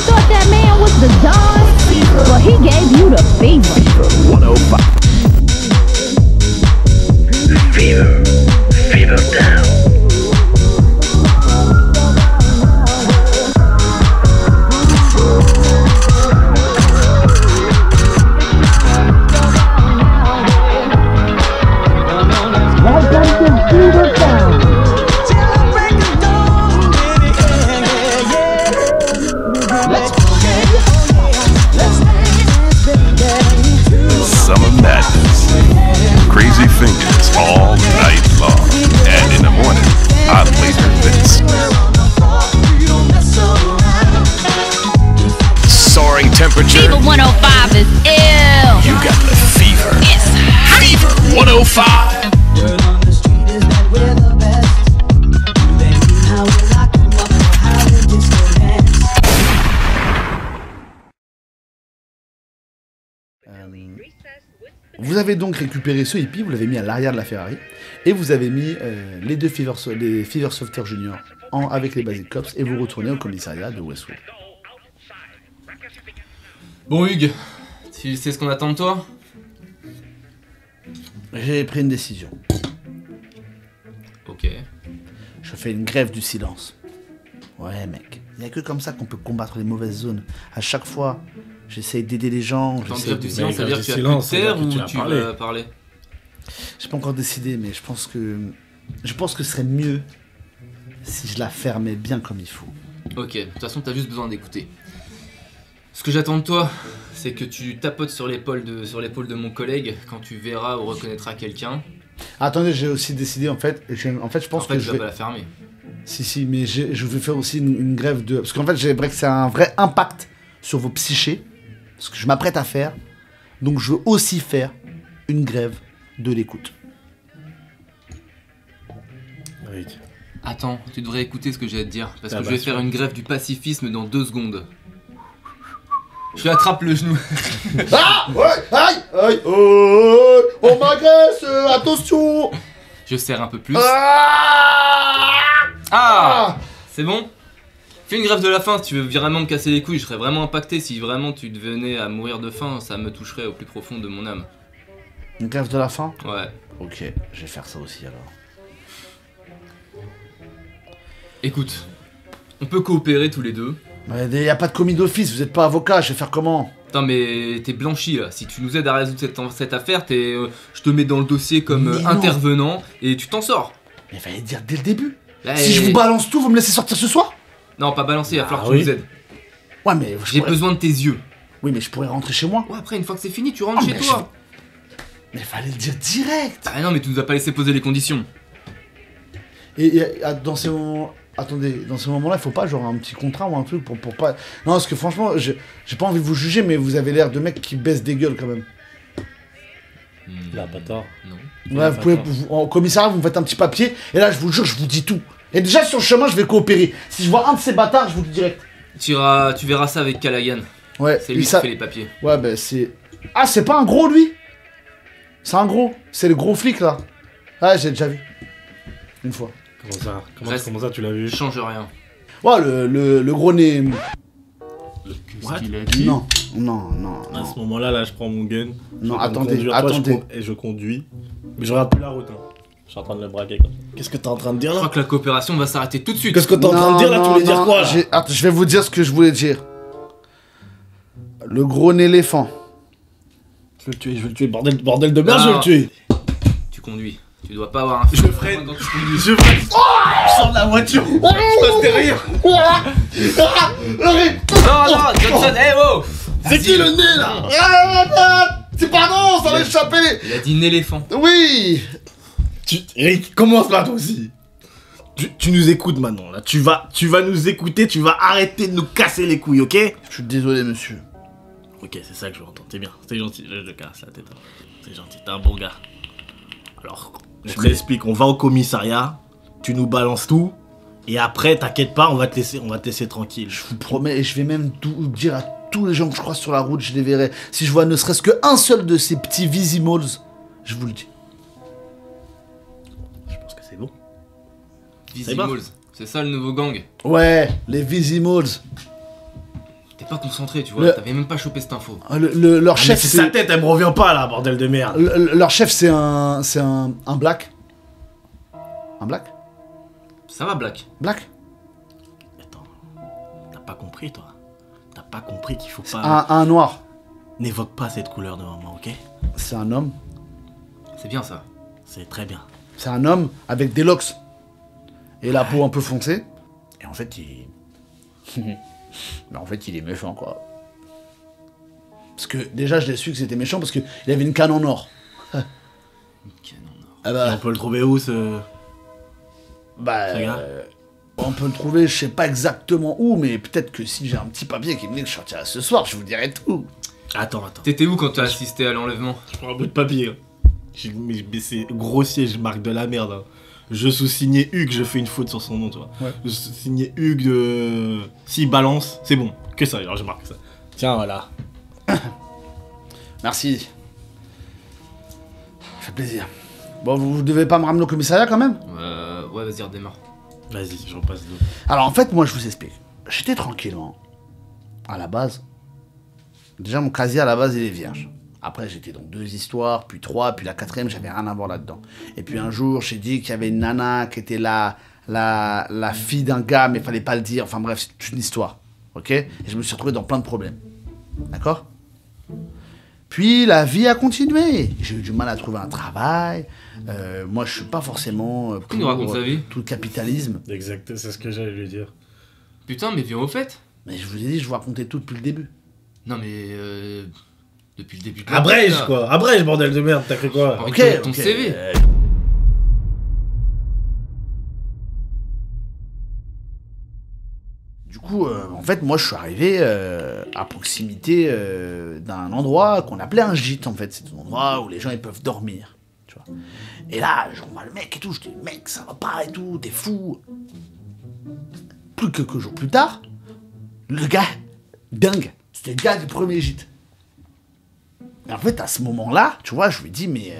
thought that man was the Don? Well, he gave you the fever. 105. Fever. Fever down. Summer madness, crazy fingers all night long, and in the morning, I play her bits. Soaring temperature. Fever 105 is ill. You got the fever. It's hot. Fever 105. Vous avez donc récupéré ce hippie, vous l'avez mis à l'arrière de la Ferrari, et vous avez mis les deux Fever Softer Junior avec les Basic Cops, et vous retournez au commissariat de Westwood. Bon Hugues, tu sais ce qu'on attend de toi? J'ai pris une décision. Ok. Je fais une grève du silence. Ouais mec, il n'y a que comme ça qu'on peut combattre les mauvaises zones. À chaque fois, j'essaye d'aider les gens. Attends, j'essaye grève du de- silence, ça veut dire que tu as plus silence, de terre ça veut ou dire que tu tu vas vas parler? J'ai pas encore décidé, mais je pense que ce serait mieux si je la fermais bien comme il faut. Ok, de toute façon t'as juste besoin d'écouter. Ce que j'attends de toi, c'est que tu tapotes sur l'épaule de mon collègue quand tu verras ou reconnaîtras quelqu'un. Attendez, j'ai aussi décidé en fait, je pense En fait, que tu je vas vais... pas la fermer. Si, mais je vais faire aussi une grève de... Parce qu'en fait, j'aimerais que ça ait un vrai impact sur vos psychés, ce que je m'apprête à faire, donc je veux aussi faire une grève de l'écoute. Oui. Attends, tu devrais écouter ce que j'ai à te dire, parce Ah que bah, je vais sûr. faire une grève du pacifisme dans 2 secondes. Je lui attrape le genou. Ah ouais, aïe, aïe, oh, on m'agresse, attention. Je serre un peu plus. Ah, Ah, c'est bon? Fais une grève de la faim si tu veux vraiment me casser les couilles, je serais vraiment impacté si vraiment tu devenais à mourir de faim, ça me toucherait au plus profond de mon âme. Une grève de la faim? Ouais. Ok, je vais faire ça aussi alors. Écoute, on peut coopérer tous les deux. Mais y a pas de commis d'office, vous êtes pas avocat, je vais faire comment? Putain mais t'es blanchi là, si tu nous aides à résoudre cette affaire, je te mets dans le dossier comme Mais non. intervenant et tu t'en sors. Mais fallait dire dès le début. Là, Si je vous balance tout, vous me laissez sortir ce soir? Non, pas balancer, il va falloir Ah que tu oui. nous aides. Ouais, mais je J'ai pourrais- besoin de tes yeux. Oui, mais je pourrais rentrer chez moi. Ouais, après, une fois que c'est fini, tu rentres Ah, chez mais toi. Mais fallait le dire direct. Ah non, mais tu nous as pas laissé poser les conditions. Et dans ces moments... Attendez, dans ces moments-là, il faut pas genre un petit contrat ou un truc pour pas... Non, parce que franchement, j'ai pas envie de vous juger, mais vous avez l'air de mecs qui baissent des gueules quand même. Il a pas tort. Non. Ouais, vous pouvez, en commissariat, vous me faites un petit papier, et là, je vous jure, je vous dis tout. Et déjà, sur le chemin, je vais coopérer. Si je vois un de ces bâtards, je vous le dis direct. Tu verras ça avec Callaghan. Ouais, C'est lui qui ça... fait les papiers. Ouais, bah c'est... Ah, c'est pas un gros, lui? C'est un gros. C'est le gros flic, là. Ah, j'ai déjà vu. Une fois. Comment ça Reste- comment ça tu l'as vu? Je change rien. Ouais, le gros nez... What? Il a dit. Non, non, non, À non. ce moment-là, là, je prends mon gun. Non, je vais attendez, conduire. Toi, attendez. et je conduis. Mais je regarde plus la route. Hein. Je suis en train de le braquer. Quoi. Qu'est-ce que t'es en train de dire Je là? crois que la coopération va s'arrêter tout de suite. Qu'est-ce que t'es en train de dire là? Tu voulais dire quoi là? Attends, je vais vous dire ce que je voulais dire. Le gros nez éléphant. Je vais le tuer, bordel de merde, je vais le tuer. Tu conduis. Tu dois pas avoir un Je feu freine. quand tu conduis. Je sors de la voiture. Je passe derrière. Non, non, Johnson, hey oh! C'est qui le nez là? C'est pardon, ça va échapper. Il a dit un éléphant. Oui. Rick, commence là toi aussi. Tu nous écoutes maintenant là. Tu vas nous écouter, tu vas arrêter de nous casser les couilles, ok? Je suis désolé, monsieur. Ok, c'est ça que je veux entendre. C'est bien, c'est gentil. Je te casse la tête. Hein. C'est gentil, t'es un bon gars. Alors, je t'explique. On va au commissariat. Tu nous balances tout. Et après, t'inquiète pas, on va te laisser tranquille. Je vous promets, et je vais même tout dire à tous les gens que je croise sur la route, je les verrai. Si je vois ne serait-ce qu'un seul de ces petits Visimals, je vous le dis. Je pense que c'est bon. Visimals. C'est ça le nouveau gang. Ouais, les Visimals. pas concentré, tu vois. T'avais même pas chopé cette info. Leur Ah, mais chef, c'est sa tête, elle me revient pas là, bordel de merde. Leur chef, c'est un black. Un black? Ça va, Black? Black? Attends, t'as pas compris toi? T'as pas compris qu'il faut pas... Un noir. N'évoque pas cette couleur devant moi, ok? C'est un homme. C'est bien ça. C'est très bien. C'est un homme avec des locks. Et la peau un peu foncée. Et en fait, il... Mais en fait, il est méchant, quoi. Parce que, déjà, je l'ai su que c'était méchant parce qu'il avait une canne en or. Une canne en or. Ah bah... On peut le trouver où ce... Bah, Ce gars on peut le trouver, je sais pas exactement où, mais peut-être que si j'ai un petit papier qui me dit que je sortirai ce soir, je vous dirai tout. Attends. T'étais où quand t'as assisté à l'enlèvement? Je prends un bout de papier. Mais c'est grossier, je marque de la merde. Hein. Je sous-signais Hugues, je fais une faute sur son nom, tu vois. Ouais. Je sous-signais Hugues de... S'il balance, c'est bon. Que ça, alors je marque ça. Tiens, voilà. Merci. Ça fait plaisir. Bon, vous devez pas me ramener au commissariat quand même? Ouais, vas-y, redémarre. Vas-y, je repasse d'eau. Alors en fait, moi je vous explique. J'étais tranquille, hein. À la base. Déjà, mon casier à la base, il est vierge. Après, j'étais dans 2 histoires, puis 3, puis la 4ème, j'avais rien à voir là-dedans. Et puis un jour, j'ai dit qu'il y avait une nana qui était la fille d'un gars, mais fallait pas le dire. Enfin bref, c'est toute une histoire. Ok? Et je me suis retrouvé dans plein de problèmes. D'accord? Puis la vie a continué. J'ai eu du mal à trouver un travail. Moi, je suis pas forcément Il nous raconte sa vie. tout le capitalisme. Exact, c'est ce que j'allais lui dire. Putain, mais viens au fait. Mais je vous ai dit, je vous racontais tout depuis le début. Non, mais depuis le début de Abrège, là. quoi. Abrège, bordel de merde, t'as cru quoi? Ok, Ok, ton ok. CV. Du coup, en fait, moi, je suis arrivé à proximité d'un endroit qu'on appelait un gîte, en fait. C'est un endroit où les gens, ils peuvent dormir, tu vois. Et là, je vois le mec et tout, je dis, mec, ça va pas et tout, t'es fou. Plus que quelques jours plus tard, le gars, dingue, c'était le gars du premier gîte. Et en fait, à ce moment-là, tu vois, je lui dis, mais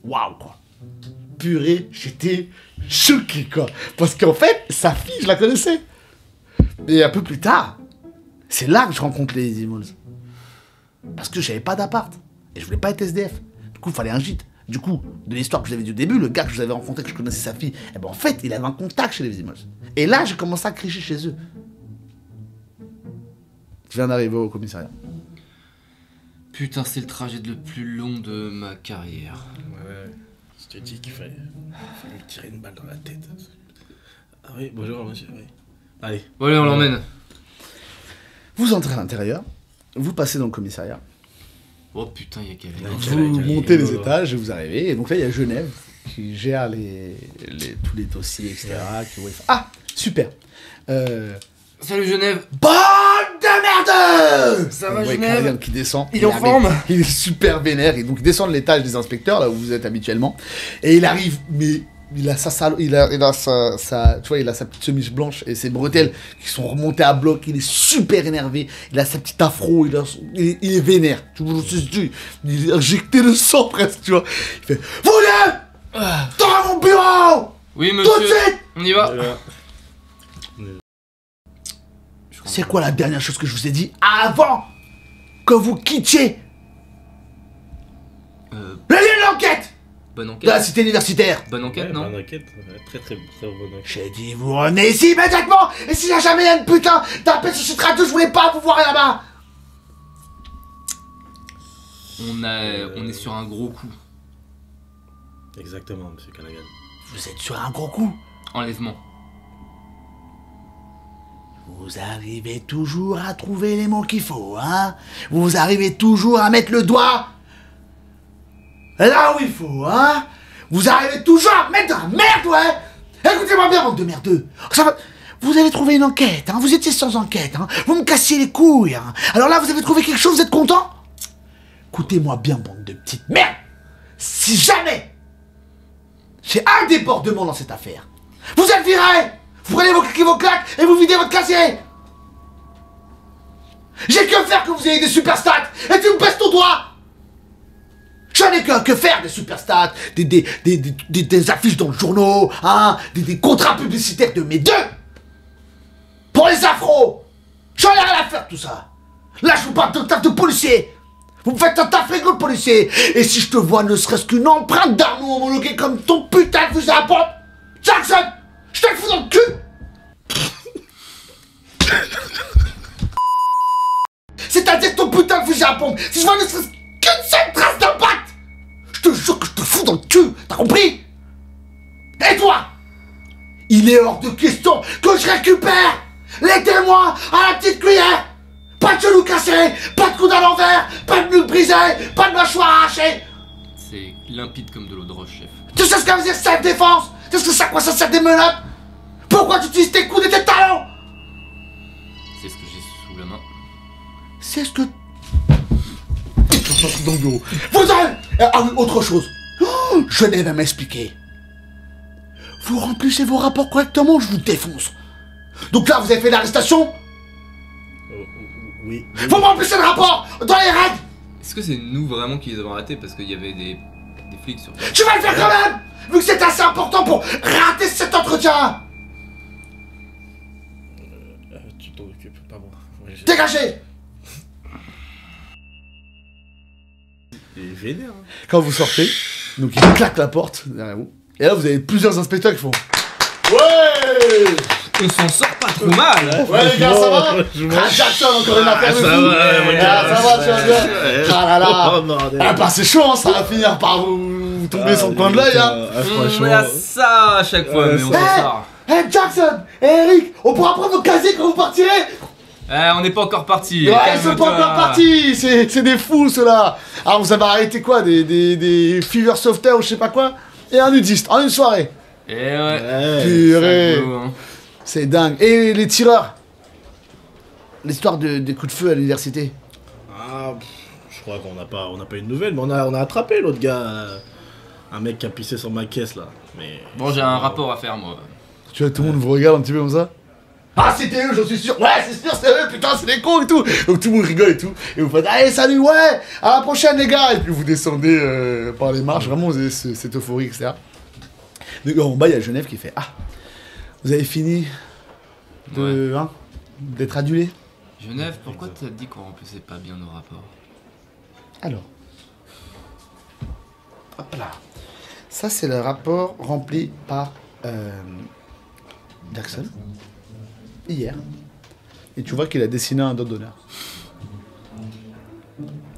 waouh, quoi. Purée, j'étais choqué, quoi. Parce qu'en fait, sa fille, je la connaissais. Et un peu plus tard, c'est là que je rencontre les Immolls. Parce que j'avais pas d'appart. Et je voulais pas être SDF. Du coup, il fallait un gîte. Du coup, de l'histoire que je vous avais dit au début, le gars que je vous avais rencontré, que je connaissais sa fille, eh ben en fait, il avait un contact chez les Immolls. Et là, j'ai commencé à cricher chez eux. Je viens d'arriver au commissariat. Putain, c'est le trajet le plus long de ma carrière. Ouais, je te dis qu'il fallait lui tirer une balle dans la tête. Ah oui, bonjour monsieur, oui. Allez. Bon, allez, on l'emmène. Vous entrez à l'intérieur, vous passez dans le commissariat, Oh putain, y'a qu'à vous montez les étages et vous arrivez. Et donc là, il y a Genève qui gère tous les dossiers, etc. Ah, super. Salut Genève. Bande de merde! Ça va, On voit Genève? Karian qui descend. Il est en forme? Il est super vénère. Et donc il descend de l'étage des inspecteurs, là où vous êtes habituellement. Et il arrive, mais il a sa tu vois, il a sa petite chemise blanche et ses bretelles qui sont remontées à bloc. Il est super énervé. Il a sa petite afro. Il est vénère. Tu vois, il est injecté de sang presque, tu vois. Il fait, vous deux! Dans mon bureau! Oui, Tout de monsieur. suite! On y va. C'est quoi la dernière chose que je vous ai dit avant que vous quittiez le lieu de l'enquête Bonne de enquête. la cité universitaire? Bonne enquête, non? Bonne enquête, très très bonne enquête. J'ai dit vous revenez ici immédiatement. Et s'il y a jamais une putain d'appel sur ce radio, je voulais pas vous voir là-bas. On est sur un gros coup. Exactement, monsieur Callaghan. Vous êtes sur un gros coup. Enlèvement. Vous arrivez toujours à trouver les mots qu'il faut, hein? Vous arrivez toujours à mettre le doigt là où il faut, hein? Vous arrivez toujours à mettre dans la merde, ouais? Écoutez-moi bien, bande de merdeux. Ça va... Vous avez trouvé une enquête, hein? Vous étiez sans enquête, hein? Vous me cassiez les couilles, hein? Alors là, vous avez trouvé quelque chose, vous êtes content? Écoutez-moi bien, bande de petites merdes. Si jamais j'ai un débordement dans cette affaire, vous êtes virés. Vous prenez vos claques et vous videz votre casier. J'ai que faire que vous ayez des super stats et tu me baisses ton doigt. J'en ai que faire des super stats, des affiches dans le journaux, hein, des contrats publicitaires de mes deux. Pour les afros, j'en J'en ai rien à faire de tout ça. Là, je vous parle de taf de policier. Vous me faites un taf rigolo de policier. Et si je te vois ne serait-ce qu'une empreinte d'armes homologuée comme ton putain de fusil à pompe, Jackson, je te le fous dans le cul. C'est-à-dire ton putain de fusil à pompe, si je vois ne serait-ce qu'une seule trace d'impact, je te jure que je te fous dans le cul, t'as compris? Et toi? Il est hors de question que je récupère les témoins à la petite cuillère. Pas de genou cassé, pas de coude à l'envers, pas de nuque brisée, pas de mâchoire arrachée. C'est limpide comme de l'eau de roche, chef. Tu sais ce que veut dire self-défense? Tu sais ce que ça, quoi ça sert des menottes? Pourquoi tu utilises tes coudes et tes talons? C'est ce que j'ai sous la main. C'est ce que... Dans le bureau. Vous avez... Ah oui, autre chose. Oh, Genève va m'expliquer. Vous remplissez vos rapports correctement, je vous défonce. Donc là, vous avez fait l'arrestation? Oui. Vous me remplissez le rapport dans les règles. Est-ce que c'est nous vraiment qui les avons ratés parce qu'il y avait des flics sur place? Tu vas le faire quand même, vu que c'est assez important pour rater cet entretien. Tu t'en occupes, pas moi. Ouais, Dégagez. Il est vénère. Hein. Quand vous sortez, donc il claque la porte derrière vous. Et là, vous avez plusieurs inspecteurs qui font... Ouais. On s'en sort pas trop mal. Ouais les gars, ça va? Ah, Jackson, encore une affaire de fou. Ça va, tu vas bien? Ah là là. Oh, bordel. Ah bah c'est chaud, hein, ça va finir par vous tomber sur le coin de l'œil, hein. On a ça à chaque fois, mais on s'en sort. Hey Jackson et Eric, on pourra prendre vos casiers quand vous partirez? On n'est pas encore parti. Ouais, ils sont pas encore partis, c'est des fous ceux-là. Alors vous avez arrêté quoi? Des fever software ou je sais pas quoi? Et un nudiste, en une soirée. Eh ouais. Purée. Ça vaut, hein. C'est dingue. Et les tireurs? L'histoire des coups de feu à l'université? Ah, je crois qu'on n'a pas une nouvelle, mais on a attrapé l'autre gars. Un mec qui a pissé sur ma caisse là. Mais... Bon, j'ai un rapport à faire moi. Tu vois, tout le monde vous regarde un petit peu comme ça. Ah, c'était eux, j'en suis sûr. Ouais, c'est sûr, c'est eux, putain, c'est des cons et tout. Donc tout le monde rigole et tout. Et vous faites, allez, salut, ouais, à la prochaine, les gars. Et puis vous descendez par les marches, vraiment, vous avez cette euphorie, etc. Donc en bas, il y a Genève qui fait, ah, vous avez fini d'être adulé? Genève, pourquoi t'as dit qu'on remplissait pas bien nos rapports? Alors. Hop là. Ça, c'est le rapport rempli par Jackson. Hier. Et tu vois qu'il a dessiné un dos d'honneur.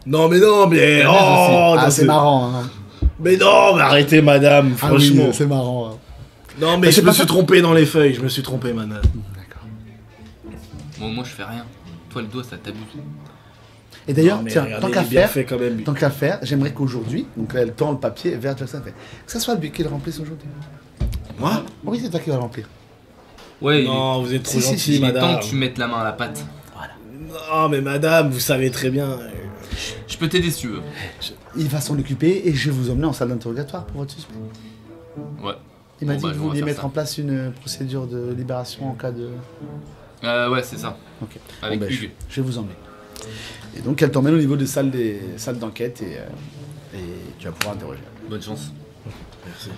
Non, mais non, mais. Oh, Ah, non, c'est marrant, hein. Mais non, mais arrêtez, madame, Ah oui, franchement. c'est marrant. Hein. Non, mais Mais je c'est me pas suis ça. trompé dans les feuilles, je me suis trompé, madame. D'accord. Bon, moi je fais rien. Toi, le doigt, ça t'abuse. Et d'ailleurs, Non, mais tiens, regardez, tant il qu'à est bien faire, fait quand même, lui. j'aimerais qu'aujourd'hui, donc elle tend le papier vers Jackson, fait que ça soit lui qui le remplisse aujourd'hui. Moi? Oui, c'est toi qui va le remplir. Ouais, Non, vous êtes trop Si, si, gentil, il est temps madame. que tu mettes la main à la pâte. Non, mais madame, vous savez très bien. Je peux t'aider si tu veux. Il va s'en occuper et je vais vous emmener en salle d'interrogatoire pour votre suspect. Ouais. Il m'a Bon, dit bah, que on vous va vouliez faire mettre ça. en place une procédure de libération en cas de... Ouais, c'est ça. Ok. Avec Bon, bah, Hugues. je vais vous emmener. Et donc elle t'emmène au niveau des salles d'enquête et tu vas pouvoir interroger. Bonne chance. Merci.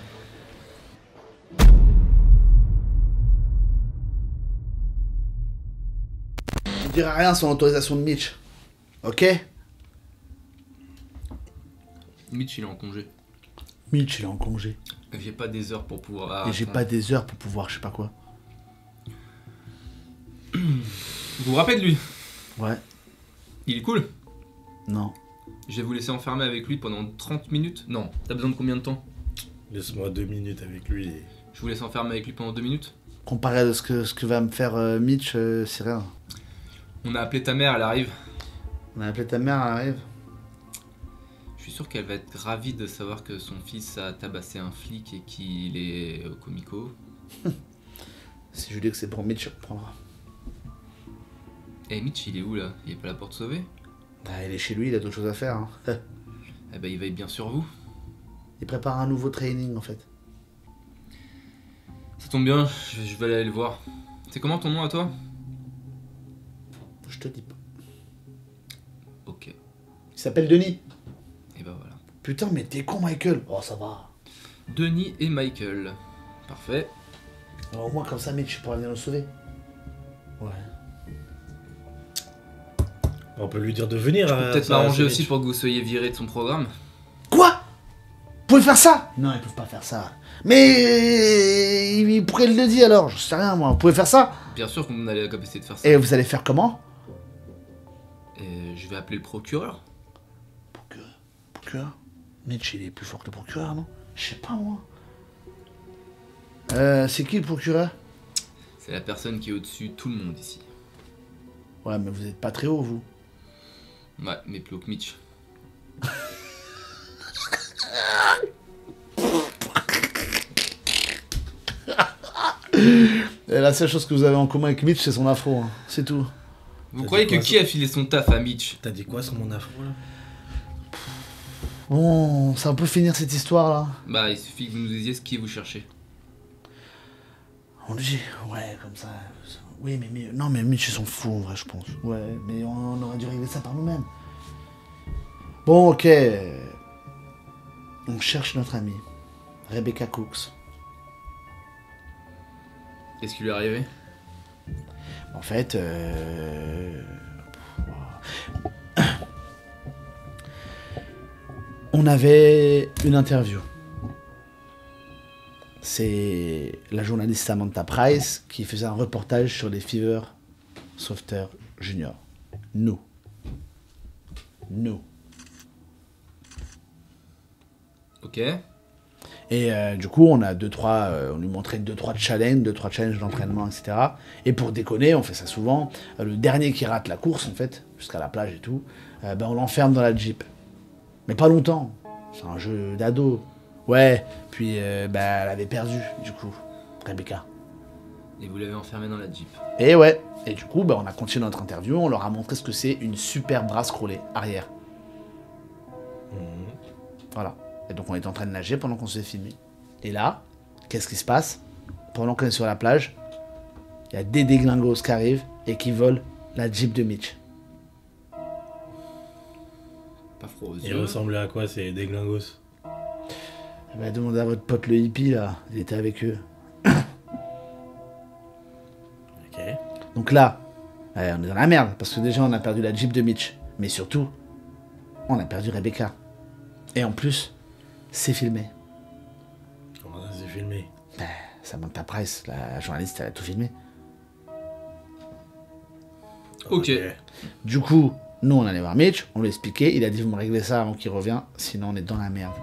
Tu ne diras rien sur l'autorisation de Mitch. Ok? Mitch, il est en congé. Mitch, il est en congé. J'ai pas des heures pour pouvoir. Et j'ai pas des heures pour pouvoir, je sais pas quoi. Vous vous rappelez de lui? Ouais. Il est cool. Non. Je vais vous laisser enfermer avec lui pendant 30 minutes. Non, t'as besoin de combien de temps? Laisse-moi 2 minutes avec lui. Je vous laisse enfermer avec lui pendant 2 minutes. Comparé à ce que va me faire Mitch, c'est rien. On a appelé ta mère, elle arrive. On a appelé ta mère, elle arrive. Je suis sûr qu'elle va être ravie de savoir que son fils a tabassé un flic et qu'il est au comico. Si je lui dis que c'est pour Mitch, elle reprendra. Eh Mitch, il est où là? Il est pas là pour te sauver? Bah, il est chez lui, il a d'autres choses à faire. Hein. Eh ben il veille bien sur vous. Il prépare un nouveau training en fait. Ça tombe bien, je vais aller le voir. C'est comment ton nom à toi? Je te dis pas. Ok. Il s'appelle Denis. Et ben voilà. Putain, mais t'es con, Michael. Oh, ça va. Denis et Michael. Parfait. Alors, au moins, comme ça, Mitch pourra venir nous sauver. Ouais. On peut lui dire de venir. Peut-être m'arranger aussi pour que vous soyez viré de son programme. Quoi? Vous pouvez faire ça? Non, ils peuvent pas faire ça. Mais pourquoi il le dit alors? Je sais rien moi. Vous pouvez faire ça? Bien sûr qu'on a la capacité de faire ça. Et vous allez faire comment? Et je vais appeler le procureur. Procureur? Mitch, il est plus fort que le procureur, non? Je sais pas moi. C'est qui le procureur? C'est la personne qui est au-dessus de tout le monde ici. Ouais, mais vous êtes pas très haut, vous. Ouais, mais plus haut que Mitch. Et la seule chose que vous avez en commun avec Mitch, c'est son afro. Hein. C'est tout. Vous croyez que qui a filé son taf à Mitch? T'as dit quoi sur mon afro là? Bon, ça peut finir cette histoire là. Bah, il suffit que vous nous disiez ce qui vous cherchez. On lui dit, ouais, comme ça. Oui, mais non, mais Mitch, ils sont fous en vrai, je pense. Ouais, mais on aurait dû régler ça par nous-mêmes. Bon, ok. On cherche notre amie, Rebecca Cooks. Qu'est-ce qui lui est arrivé? En fait, on avait une interview. C'est la journaliste Samantha Price qui faisait un reportage sur les Fever Softer Junior. Nous. Ok. Et du coup, on a on lui montrait 2-3 challenges d'entraînement, etc. Et pour déconner, on fait ça souvent. Le dernier qui rate la course, en fait, jusqu'à la plage et tout, on l'enferme dans la Jeep. Mais pas longtemps. C'est un jeu d'ado. Ouais, puis elle avait perdu, du coup, Rebecca. Et vous l'avez enfermé dans la Jeep. Et ouais, et du coup, on a continué notre interview, on leur a montré ce que c'est une super brasse crawlée arrière. Voilà. Et donc on est en train de nager pendant qu'on se fait filmer. Et là, qu'est-ce qui se passe? Pendant qu'on est sur la plage, il y a des déglingos qui arrivent et qui volent la Jeep de Mitch. Pas froid aux Il yeux. ressemblait à quoi ces déglingos? Demandez à votre pote le hippie là, il était avec eux. Ok. Donc là, on est dans la merde, parce que déjà on a perdu la Jeep de Mitch. Mais surtout, on a perdu Rebecca. Et en plus, c'est filmé. Comment ça s'est filmé? Samantha Price, la journaliste, elle a tout filmé. Ok. Du coup, nous on allait voir Mitch, on lui a expliqué, il a dit vous me réglez ça avant qu'il revienne, sinon on est dans la merde.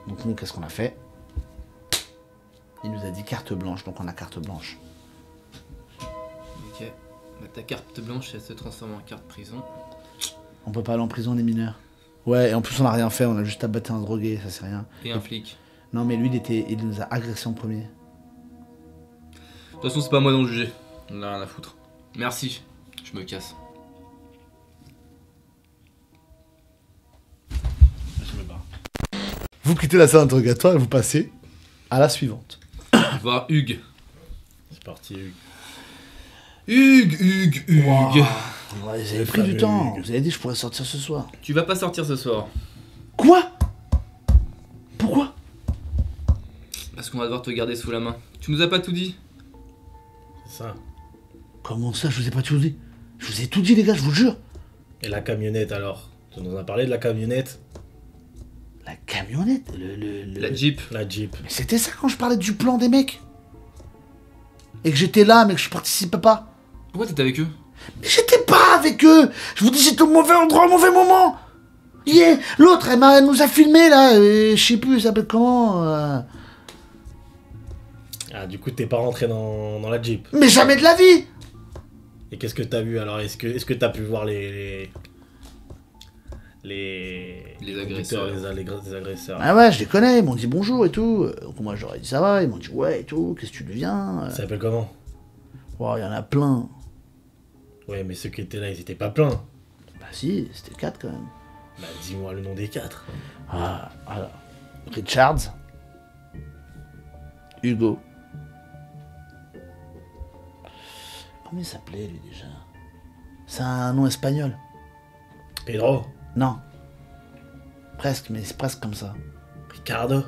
Donc nous, qu'est-ce qu'on a fait? Il nous a dit carte blanche, donc on a carte blanche. Ok. Bah, ta carte blanche, elle se transforme en carte prison. On peut pas aller en prison, les mineurs. Ouais, et en plus on a rien fait, on a juste abattu un drogué, ça c'est rien. Et un flic. Non mais lui, il nous a agressé en premier. De toute façon, c'est pas moi d'en juger. On a rien à foutre. Merci. Je me casse. Je me barre. Vous quittez la salle d'interrogatoire et vous passez à la suivante. Voir Hugues. C'est parti, Hugues. Hugues. Ouais, vous avez pris du temps, vous avez dit que je pourrais sortir ce soir. Tu vas pas sortir ce soir. Quoi? Pourquoi? Parce qu'on va devoir te garder sous la main. Tu nous as pas tout dit? C'est ça. Comment ça, je vous ai pas tout dit? Je vous ai tout dit les gars, je vous le jure. Et la camionnette alors? Tu nous as parlé de la camionnette? La camionnette? La Jeep. La Jeep. Mais c'était ça quand je parlais du plan des mecs. Et que j'étais là, mais que je participais pas. Pourquoi t'étais avec eux? Mais j'étais pas avec eux. Je vous dis, j'étais au mauvais endroit, au mauvais moment. Yeah. L'autre, elle nous a filmé là, je sais plus, elle s'appelle comment Ah, du coup, t'es pas rentré dans la Jeep. Mais jamais de la vie. Et qu'est-ce que t'as vu alors? Est-ce que t'as pu voir les agresseurs. les agresseurs? Ah ouais, je les connais, ils m'ont dit bonjour et tout. Donc moi j'aurais dit ça va, ils m'ont dit ouais et tout, qu'est-ce que tu deviens? Ça s'appelle comment? Oh, il y en a plein. Ouais, mais ceux qui étaient là, ils étaient pas pleins. Bah si, c'était 4 quand même. Bah, dis-moi le nom des 4. Ah, alors. Richards. Hugo. Comment il s'appelait lui déjà? C'est un nom espagnol. Pedro. Non. Presque, mais c'est presque comme ça. Ricardo.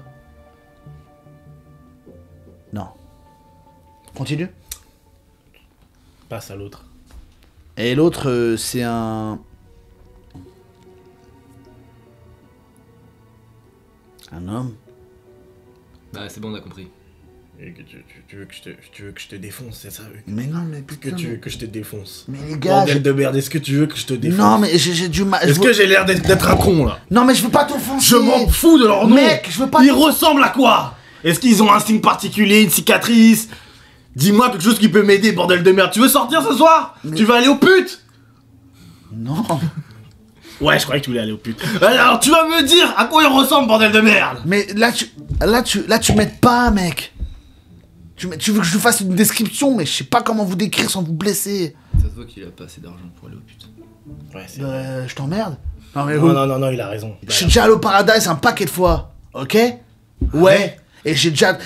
Non. Continue. Passe à l'autre. Et l'autre, c'est un un homme. Bah, c'est bon, on a compris. Et que tu veux que je te défonce, c'est ça? Mais non, mais Que putain. tu veux que je te défonce? Mais les gars. Bordel de merde, est-ce que tu veux que je te défonce? Non, mais j'ai du mal. Est-ce que j'ai l'air d'être un con là? Non, mais je veux pas t'offenser. Je m'en fous de leur nom. Mec, je veux pas. Ils ressemblent à quoi? Est-ce qu'ils ont un signe particulier, une cicatrice? Dis-moi quelque chose qui peut m'aider, bordel de merde. Tu veux sortir ce soir? Tu veux aller aux putes? Non. Ouais, je croyais que tu voulais aller aux putes. Alors tu vas me dire à quoi ils ressemblent, bordel de merde. Mais là, tu m'aides pas, mec. Tu veux que je vous fasse une description, mais je sais pas comment vous décrire sans vous blesser. Ça se voit qu'il a pas assez d'argent pour aller aux putes. Ouais, c'est vrai. Je t'emmerde. Non, mais Non, il a raison. je suis déjà allé au Paradise un paquet de fois, ok? Ouais. Et j'ai déjà.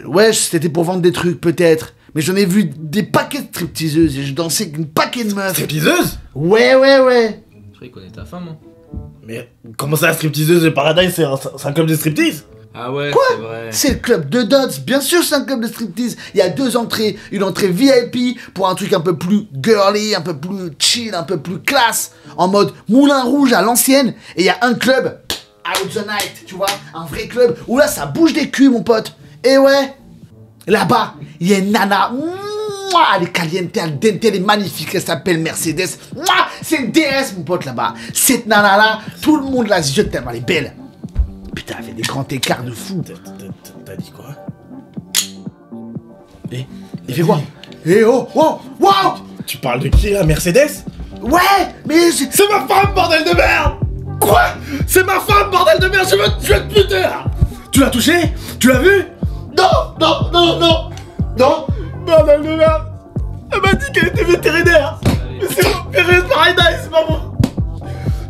Ouais, c'était pour vendre des trucs, peut-être. Mais j'en ai vu des paquets de stripteaseuses et je dansais avec une paquet de meufs. Stripteaseuse? Ouais. Je croyais qu'on était à femme, hein. Mais comment ça, stripteaseuse de Paradise, c'est un club de striptease? Ah ouais, c'est vrai. C'est le club de Dodds, bien sûr c'est un club de striptease. Il y a 2 entrées, une entrée VIP pour un truc un peu plus girly, un peu plus chill, un peu plus classe, en mode Moulin Rouge à l'ancienne. Et il y a un club, Out the Night, tu vois, un vrai club, où là ça bouge des culs mon pote. Et ouais, là-bas, il y a une nana, mouah, elle est caliente, elle dente, elle est magnifique, elle s'appelle Mercedes. Mouah, c'est une déesse mon pote là-bas. Cette nana là, tout le monde la ziote tellement elle est belle. Putain, elle fait des grands écarts de fou. T'as dit quoi? Il fait quoi? Oh, wow! Tu parles de qui là, Mercedes? Ouais, mais C'est ma femme, bordel de merde! Quoi? C'est ma femme, bordel de merde! Je veux te buter là! Tu l'as touché? Tu l'as vu? Non! Bordel de merde! Elle m'a dit qu'elle était vétérinaire! Mais c'est mon péril de Paradise, c'est pas bon!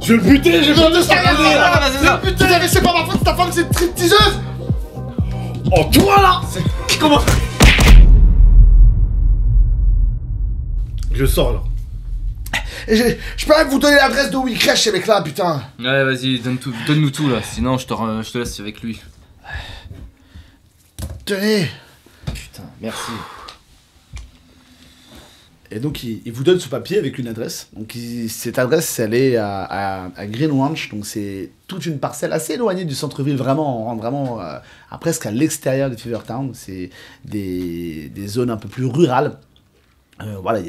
Je vais le buter, je vais le buter! Putain, mais c'est pas ma faute, ta femme c'est une stripteaseuse! Oh, toi là! Comment? Je sors là. Je peux même vous donner l'adresse de où il crèche, ces mecs-là, putain! Ouais, vas-y, donne-nous tout là, sinon je te laisse avec lui. Tenez! Putain, merci. Et donc, il vous donne ce papier avec une adresse. Donc, cette adresse, elle est à Green Ranch. Donc, c'est toute une parcelle assez éloignée du centre-ville. Vraiment, on rentre vraiment à presque à l'extérieur de Fevertown. C'est des zones un peu plus rurales. Voilà,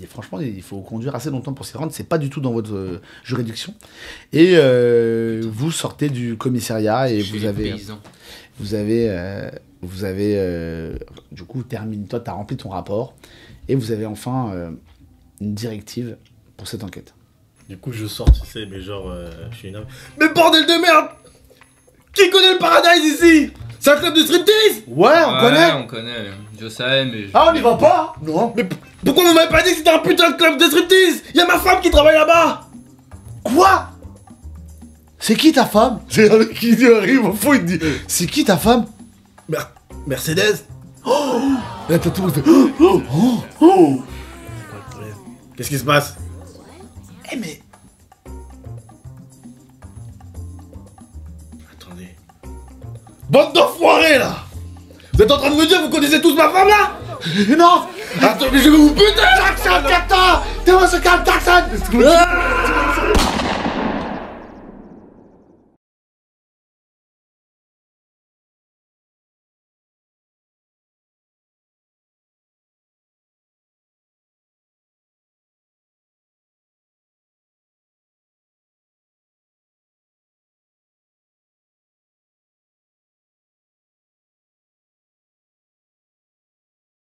franchement, il faut conduire assez longtemps pour s'y rendre. C'est pas du tout dans votre juridiction. Et vous sortez du commissariat et vous avez du coup, toi, t'as rempli ton rapport. Et vous avez enfin une directive pour cette enquête. Du coup, je sors, tu sais, mais genre, je suis une... Mais bordel de merde! Qui connaît le Paradise ici? C'est un club de striptease? Ouais, On connaît, je sais, mais... Ah, on n'y va pas? Non. Mais pourquoi vous m'avez pas dit que c'était un putain de club de striptease? Y'a ma femme qui travaille là-bas! Quoi? C'est qui ta femme? C'est un mec qui arrive au fond, il dit c'est qui ta femme? Mercedes? Là, t'as tout le monde fait Qu'est-ce qui se passe? Eh, mais. Attendez. Bande d'enfoirés là! Vous êtes en train de me dire que vous connaissez tous ma femme là? Non! Attends, mais je vais vous buter! Jackson, Captain! T'es moi ce calme, Jackson!